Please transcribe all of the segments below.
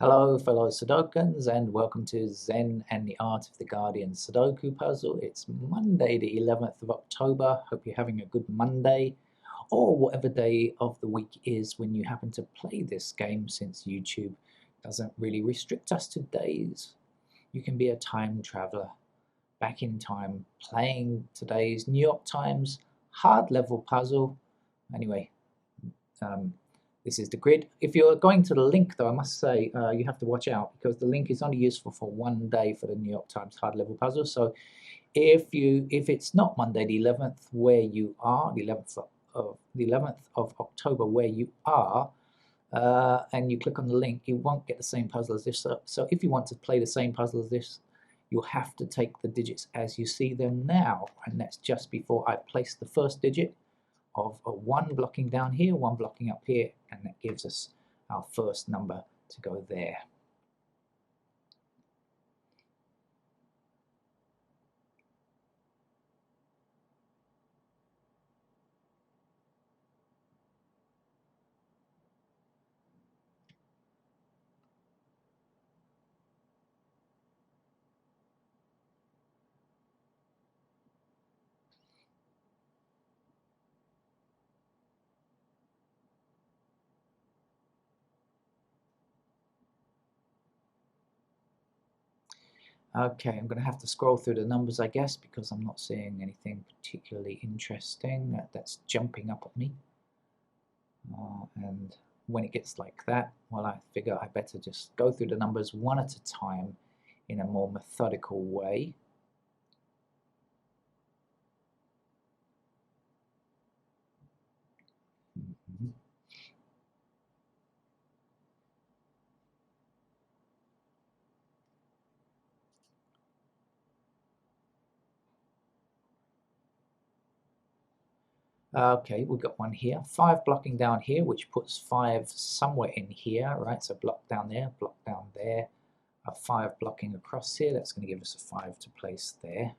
Hello, fellow Sudokans, and welcome to Zen and the Art of the Guardian Sudoku puzzle. It's Monday, the 11th of October. Hope you're having a good Monday, or whatever day of the week is when you happen to play this game, since YouTube doesn't really restrict us to days. You can be a time traveler back in time playing today's New York Times hard level puzzle. Anyway, this is the grid. If you're going to the link, though, I must say you have to watch out, because the link is only useful for one day for the New York Times hard level puzzle. So if it's not Monday the 11th where you are, the 11th of October where you are, and you click on the link, you won't get the same puzzle as this. So if you want to play the same puzzle as this, you'll have to take the digits as you see them now, and that's just before I place the first digit of one blocking down here, one blocking up here, and that gives us our first number to go there. Okay, I'm going to have to scroll through the numbers, I guess, because I'm not seeing anything particularly interesting that's jumping up at me. And when it gets like that, well, I figure I better just go through the numbers one at a time in a more methodical way. Okay, we've got one here, 5 blocking down here, which puts 5 somewhere in here, right? So block down there, a 5 blocking across here, that's going to give us a 5 to place there.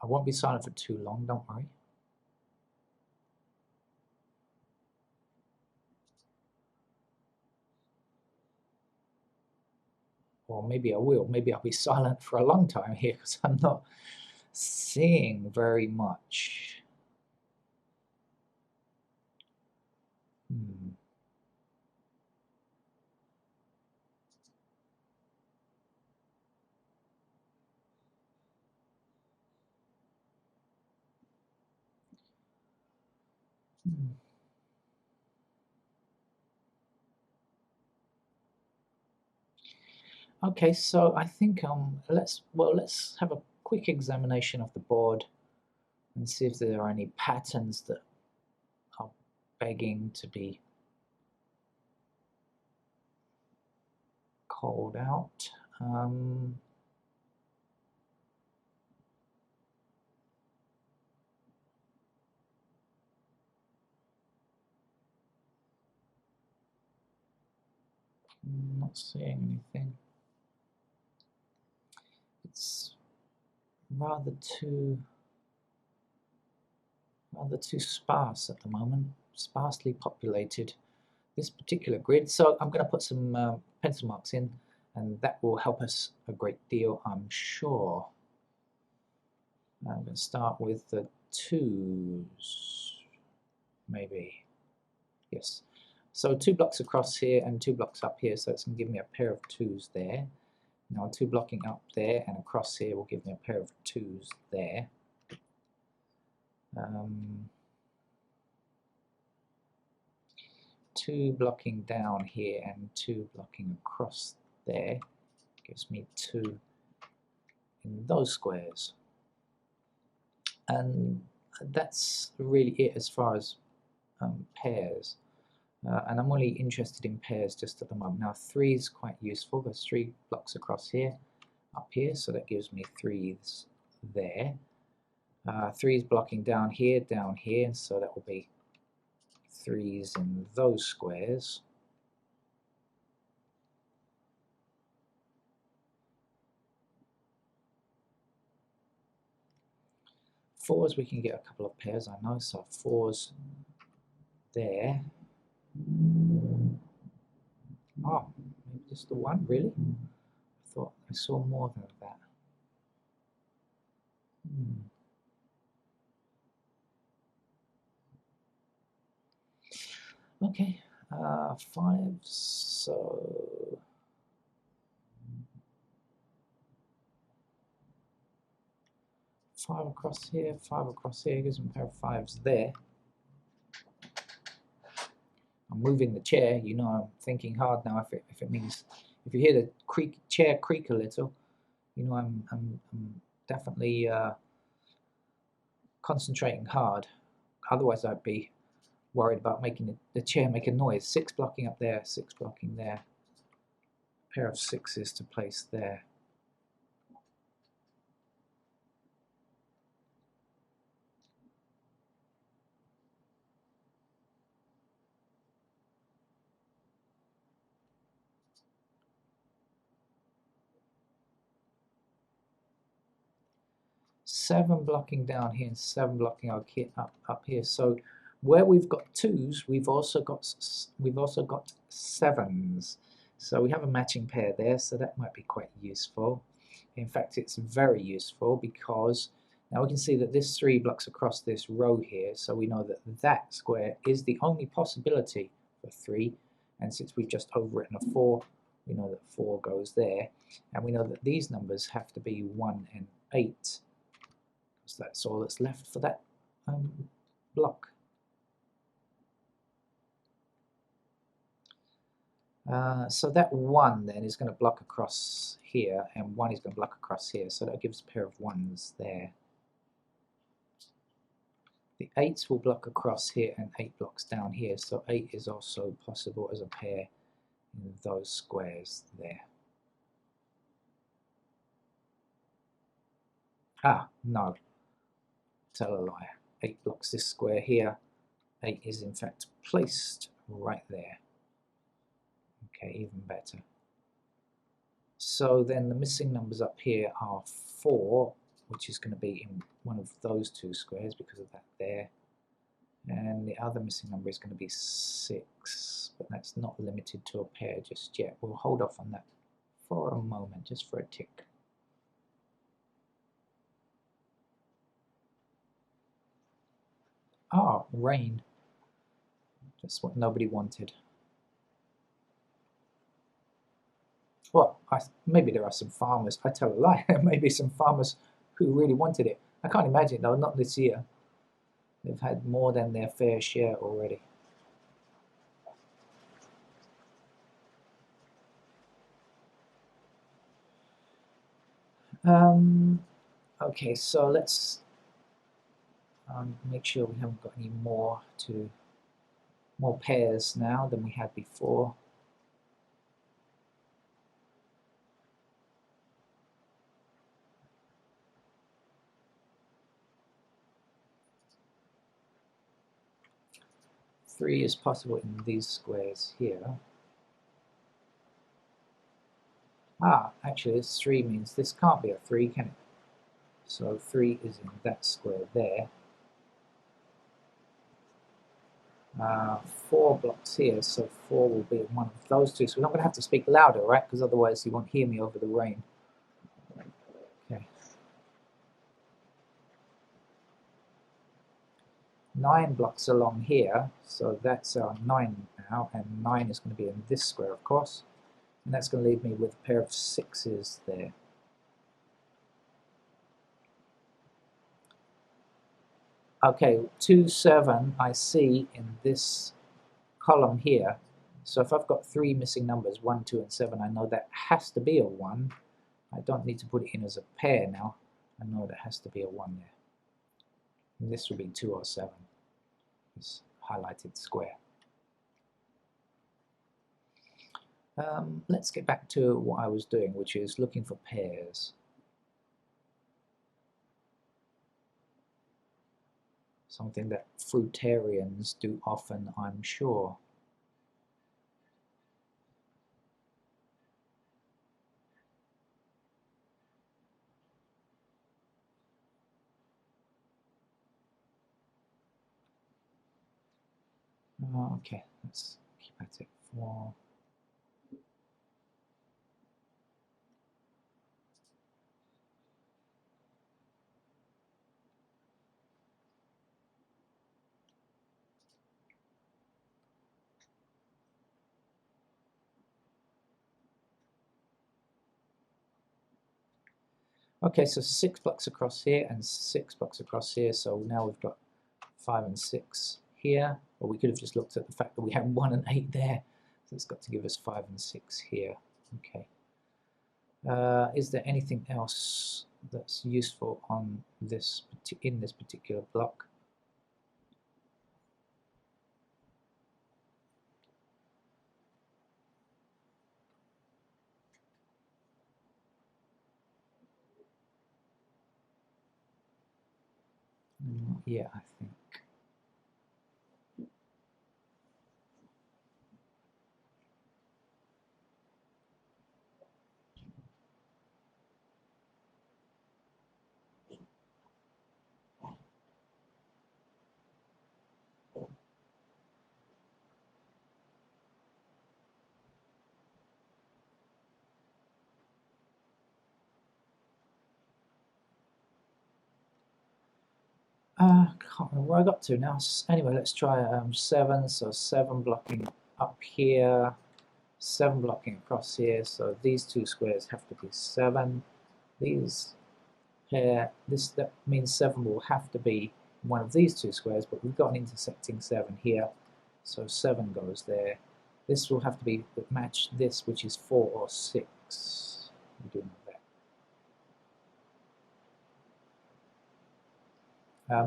I won't be silent for too long, don't worry. Or maybe I will. Maybe I'll be silent for a long time here, because I'm not seeing very much. Okay, so I think let's have a quick examination of the board and see if there are any patterns that are begging to be called out. Not seeing anything. It's rather too sparse at the moment, sparsely populated, this particular grid. So I'm going to put some pencil marks in, and that will help us a great deal, I'm sure. I'm going to start with the 2s, maybe. Yes. So 2 blocks across here and 2 blocks up here, so it's going to give me a pair of 2s there. Now 2 blocking up there and across here will give me a pair of 2s there. 2 blocking down here and 2 blocking across there gives me 2 in those squares. And that's really it as far as pairs. And I'm only interested in pairs just at the moment. Now 3 is quite useful. There's 3 blocks across here, up here, so that gives me 3s there. 3 is blocking down here, so that will be 3s in those squares. Fours, we can get a couple of pairs, I know, so 4s there. Oh, maybe just the one, really? I thought I saw more than that. Okay, 5, so 5 across here, 5 across here, gives me a pair of 5s there. I'm moving the chair, you know I'm thinking hard now. If it means, if you hear the chair creak a little, you know I'm definitely concentrating hard. Otherwise I'd be worried about making the chair make a noise. 6 blocking up there, 6 blocking there. A pair of 6s to place there. Seven blocking down here and 7 blocking up here. So where we've got 2s, we've also got 7s. So we have a matching pair there, so that might be quite useful. In fact, it's very useful because now we can see that this 3 blocks across this row here, so we know that that square is the only possibility for 3, and since we've just overwritten a 4, we know that 4 goes there, and we know that these numbers have to be 1 and 8. So that's all that's left for that block. So that 1 then is going to block across here, and 1 is going to block across here, so that gives a pair of 1s there. The 8s will block across here and 8 blocks down here, so 8 is also possible as a pair in those squares there. Ah, no. Tell a lie. 8 blocks this square here. 8 is in fact placed right there. Okay, even better. So then the missing numbers up here are 4, which is going to be in one of those 2 squares because of that there. And the other missing number is going to be 6, but that's not limited to a pair just yet. We'll hold off on that for a moment, just for a tick. Ah, rain. Just what nobody wanted. Well, maybe there are some farmers, I tell a lie, maybe some farmers who really wanted it. I can't imagine though, not this year. They've had more than their fair share already. Okay, so let's make sure we haven't got any more pairs now than we had before. Three is possible in these squares here. Ah, actually this 3 means this can't be a 3, can it? So 3 is in that square there. 4 blocks here, so 4 will be in one of those 2. So we're not going to have to speak louder, right? Because otherwise you won't hear me over the rain. Okay. 9 blocks along here, so that's our 9 now, and 9 is going to be in this square, of course. And that's going to leave me with a pair of 6s there. Okay, 2, 7 I see in this column here. So if I've got 3 missing numbers, 1, 2, and 7, I know that has to be a 1. I don't need to put it in as a pair now. I know there has to be a 1 there. And this will be 2 or 7, this highlighted square. Let's get back to what I was doing, which is looking for pairs. Something that fruitarians do often, I'm sure. Okay, let's keep at it for. Okay, so 6 blocks across here and 6 blocks across here, so now we've got 5 and 6 here, or we could have just looked at the fact that we had 1 and 8 there, so it's got to give us 5 and 6 here. Okay. Is there anything else that's useful on this in this particular block? Yeah, I think. Can't remember where I got to now. Anyway, let's try 7. So 7 blocking up here, 7 blocking across here. So these two squares have to be 7. These pair, that means 7 will have to be one of these two squares, but we've got an intersecting 7 here, so 7 goes there. This will have to be match this, which is 4 or 6. We do know that.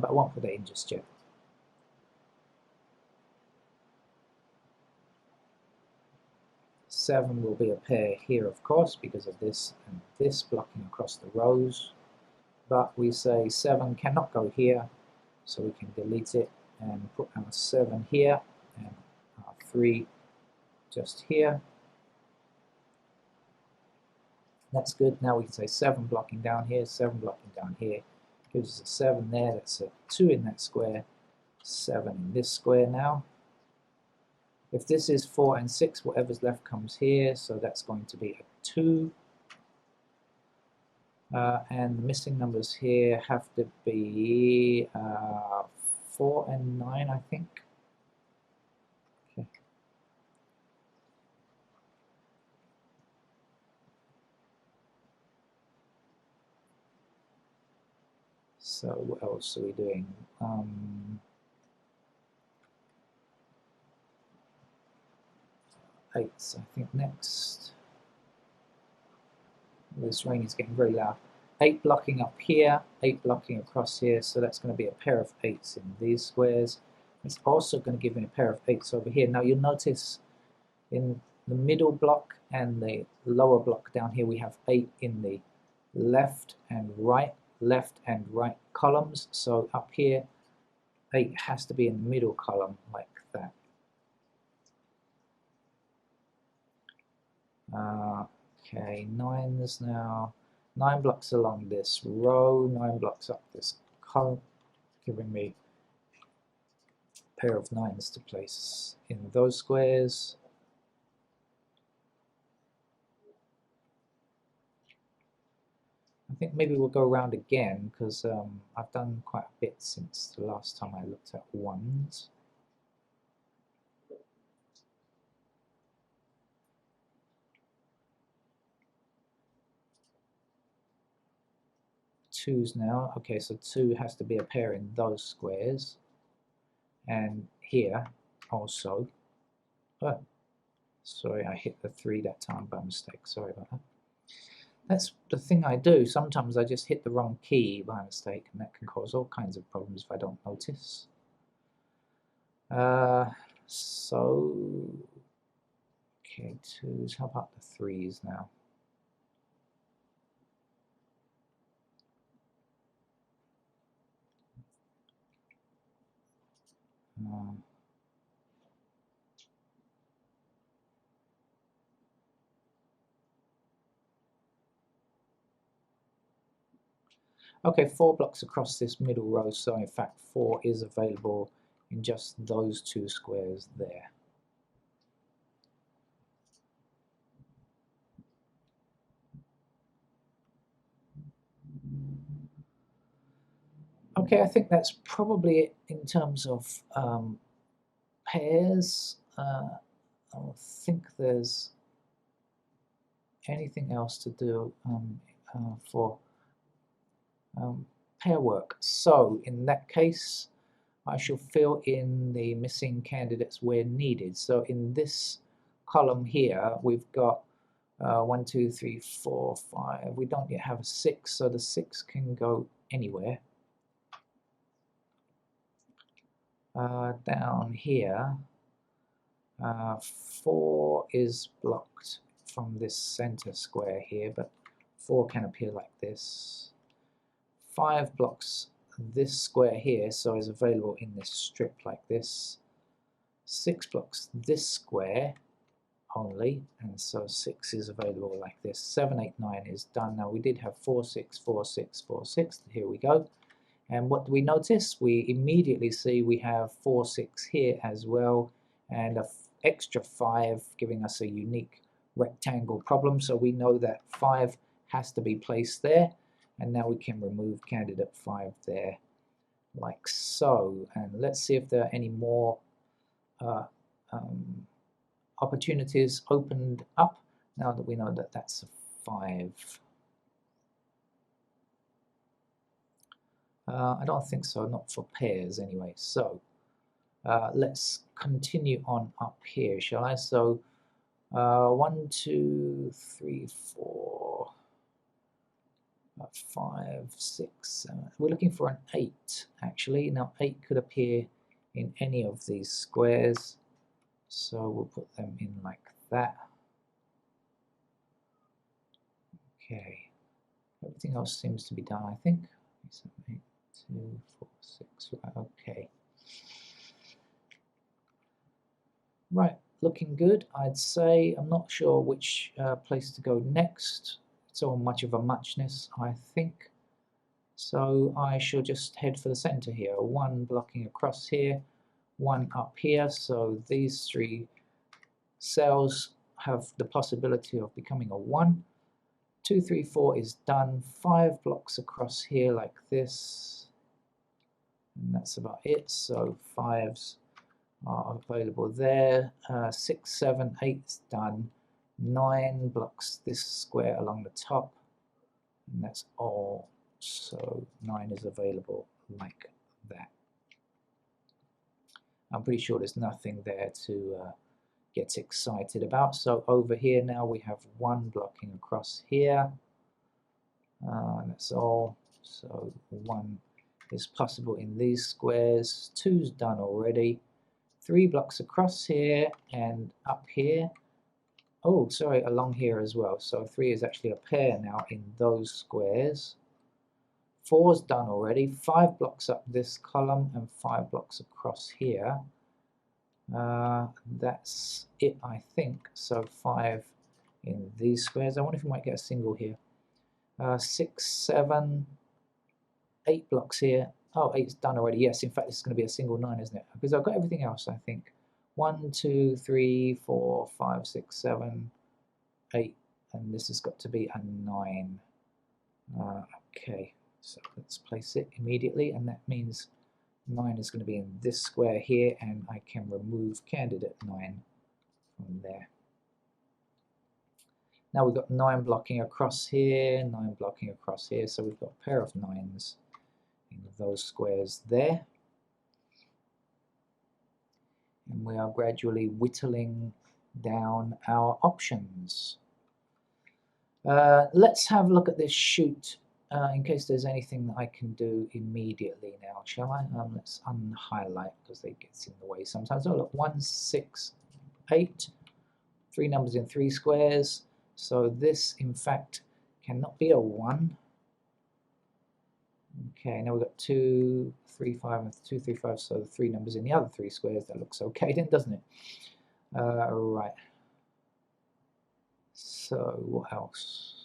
But I won't put that in just yet. Seven will be a pair here, of course, because of this and this blocking across the rows. But we say 7 cannot go here, so we can delete it and put our 7 here and our 3 just here. That's good. Now we can say 7 blocking down here, 7 blocking down here. Gives us a 7 there, that's a 2 in that square, 7 in this square now. If this is 4 and 6, whatever's left comes here, so that's going to be a 2. And the missing numbers here have to be 4 and 9, I think. Okay. So what else are we doing? 8s, I think, next. This rain is getting very loud. 8 blocking up here, 8 blocking across here, so that's going to be a pair of 8s in these squares. It's also going to give me a pair of 8s over here. Now you'll notice in the middle block and the lower block down here we have 8 in the left and right columns. So up here 8 has to be in the middle column like that. Okay, 9s now. 9 blocks along this row, 9 blocks up this column, giving me a pair of 9s to place in those squares. I think maybe we'll go around again because I've done quite a bit since the last time I looked at 1s. Twos now. Okay, so 2 has to be a pair in those squares. And here also. Oh, sorry, I hit the 3 that time by mistake. Sorry about that. That's the thing I do. Sometimes I just hit the wrong key by mistake, and that can cause all kinds of problems if I don't notice. So, Okay, 2s. How about the 3s now? Okay, 4 blocks across this middle row, so in fact 4 is available in just those 2 squares there. Okay, I think that's probably it in terms of pairs. I don't think there's anything else to do for pair work. So in that case, I shall fill in the missing candidates where needed. So in this column here, we've got 1, 2, 3, 4, 5. We don't yet have a 6, so the 6 can go anywhere. Down here, 4 is blocked from this center square here, but 4 can appear like this. 5 blocks this square here, so is available in this strip like this. 6 blocks this square only, and so 6 is available like this. 7, 8, 9 is done. Now we did have 4, 6, 4, 6, 4, 6. Here we go. And what do we notice? We immediately see we have 4, 6 here as well, and an extra 5 giving us a unique rectangle problem. So we know that 5 has to be placed there, and now we can remove candidate 5 there like so. And let's see if there are any more opportunities opened up now that we know that that's a 5. I don't think so, not for pairs anyway. So let's continue on up here, shall I? So 1, 2, 3, 4, 5, 6, 7. We're looking for an 8 actually. Now 8 could appear in any of these squares, so we'll put them in like that. Okay, everything else seems to be done, I think. 7, 8, 2, 4, 6. Right, okay. Right, looking good, I'd say. I'm not sure which place to go next. It's all much of a muchness, I think. So I shall just head for the center here. 1 blocking across here, 1 up here. So these 3 cells have the possibility of becoming a 1. 2, 3, 4 is done. 5 blocks across here like this. And that's about it. So 5s are available there. 6, 7, 8 is done. 9 blocks this square along the top. And that's all. So 9 is available like that. I'm pretty sure there's nothing there to get excited about. So over here now we have 1 blocking across here. That's all. So 1 is possible in these squares. 2's done already. 3 blocks across here and up here. Oh, sorry, along here as well. So 3 is actually a pair now in those squares. 4's done already. 5 blocks up this column and 5 blocks across here. That's it, I think. So 5 in these squares. I wonder if we might get a single here. 6, 7, 8 blocks here. Oh, 8's done already. Yes, in fact, this is going to be a single 9, isn't it? Because I've got everything else, I think. 1, 2, 3, 4, 5, 6, 7, 8. And this has got to be a 9. Okay, so let's place it immediately. And that means 9 is going to be in this square here. And I can remove candidate 9 from there. Now we've got 9 blocking across here, 9 blocking across here. So we've got a pair of 9s in those squares there. And we are gradually whittling down our options. Let's have a look at this shoot in case there's anything that I can do immediately now, shall I? Let's unhighlight because it gets in the way sometimes. Oh look, 1, 6, 8, Three numbers in three squares, so this in fact cannot be a 1. Okay, now we've got 2, 3, 5, and 2, 3, 5, so the three numbers in the other three squares. That looks okay then, doesn't it? Right. So what else?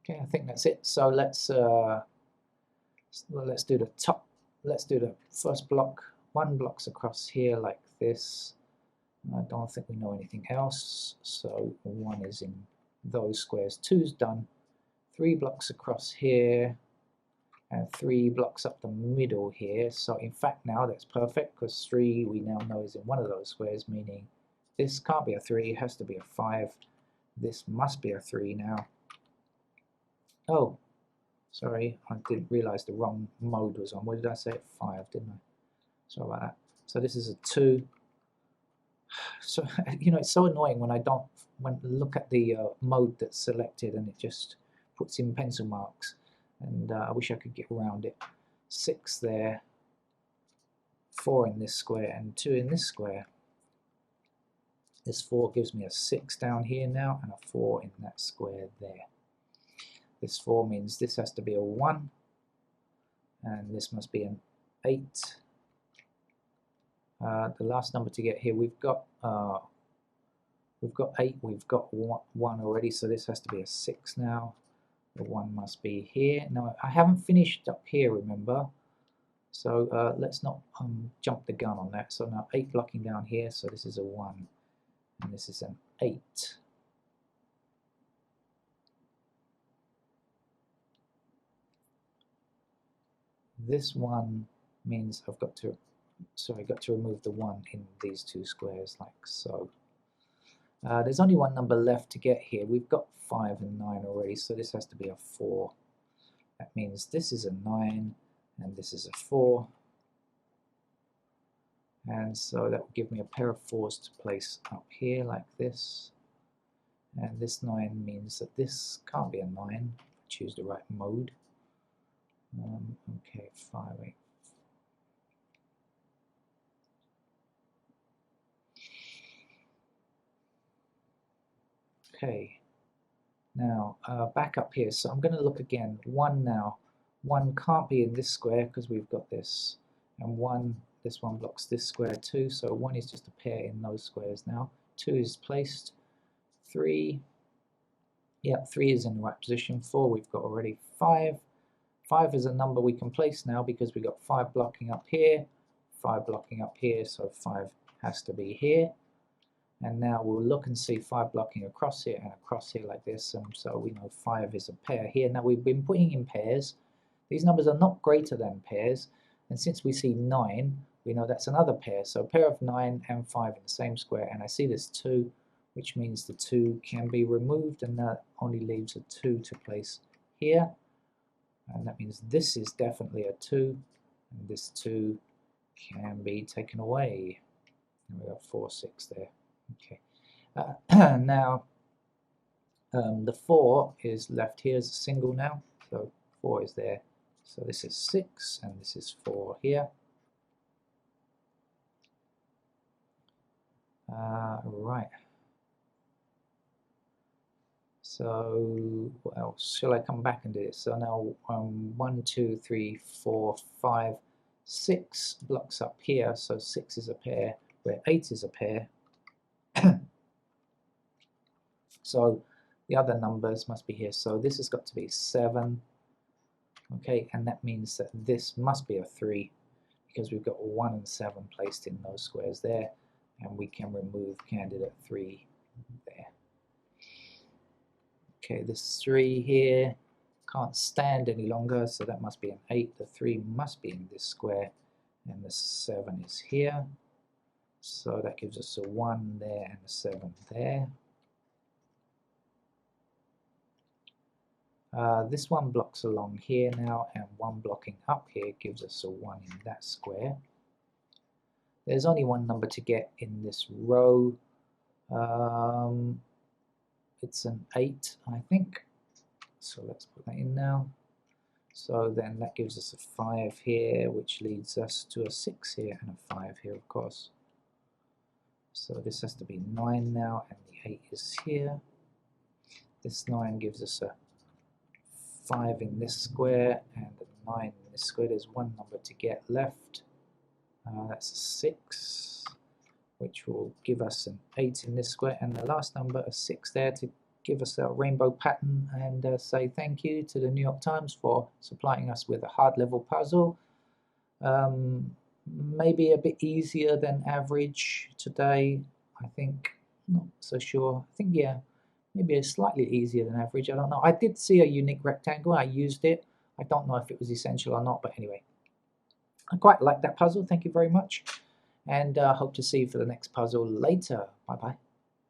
Okay, I think that's it. So let's do the top. Let's do the first block. One block's across here like this. I don't think we know anything else. So 1 is in those squares. 2's done. 3 blocks across here, and 3 blocks up the middle here. So in fact now that's perfect, because 3 we now know is in one of those squares, meaning this can't be a 3, it has to be a 5. This must be a 3 now. Oh, sorry, I didn't realize the wrong mode was on. What did I say? 5, didn't I? Sorry about that. So this is a 2. So you know, it's so annoying when I don't look at the mode that's selected and it just puts in pencil marks, and I wish I could get around it. 6 there, 4 in this square, and 2 in this square. This 4 gives me a 6 down here now, and a 4 in that square there. This 4 means this has to be a 1, and this must be an 8. The last number to get here, we've got 8, we've got 1 already, so this has to be a 6 now. The 1 must be here. Now I haven't finished up here, remember, so let's not jump the gun on that. So now 8 blocking down here, so this is a 1 and this is an 8. This 1 means I've got to remove the 1 in these two squares like so. There's only one number left to get here. We've got 5 and 9 already, so this has to be a 4. That means this is a 9 and this is a 4. And so that will give me a pair of 4s to place up here like this. And this 9 means that this can't be a 9. Choose the right mode. Okay, 5, 8. Okay, now back up here. So I'm going to look again. 1 now. 1 can't be in this square because we've got this. And this one blocks this square too. So 1 is just a pair in those squares now. 2 is placed. 3. Yeah, 3 is in the right position. 4 we've got already. 5. 5 is a number we can place now because we've got 5 blocking up here, 5 blocking up here, so 5 has to be here. And now we'll look and see 5 blocking across here and across here like this, and so we know 5 is a pair here. Now we've been putting in pairs. These numbers are not greater than pairs, and since we see 9, we know that's another pair. So a pair of 9 and 5 in the same square, and I see this 2, which means the 2 can be removed, and that only leaves a 2 to place here. And that means this is definitely a 2, and this 2 can be taken away. And we have 4, 6 there. Okay. Now the 4 is left here as a single now, so 4 is there. So this is 6, and this is 4 here. Right. So what else? Shall I come back and do this? So now 1, 2, 3, 4, 5, 6 blocks up here. So 6 is a pair, where 8 is a pair. So the other numbers must be here. So this has got to be 7. Okay, and that means that this must be a 3 because we've got 1 and 7 placed in those squares there, and we can remove candidate 3 there. Okay, this 3 here can't stand any longer, so that must be an 8. The 3 must be in this square, and the 7 is here. So that gives us a 1 there and a 7 there. This one blocks along here now, and 1 blocking up here gives us a 1 in that square. There's only one number to get in this row, It's an 8, I think. So let's put that in now. So then that gives us a 5 here, which leads us to a 6 here and a 5 here, of course. So this has to be 9 now, and the 8 is here. This 9 gives us a 5 in this square and a 9 in this square. There's one number to get left. That's a 6, which will give us an 8 in this square, and the last number, a 6 there, to give us a rainbow pattern and say thank you to the New York Times for supplying us with a hard level puzzle. Maybe a bit easier than average today, I think. Not so sure. I think, yeah, maybe slightly easier than average. I don't know. I did see a unique rectangle. I used it. I don't know if it was essential or not, but anyway. I quite like that puzzle. Thank you very much. And hope to see you for the next puzzle later. Bye-bye.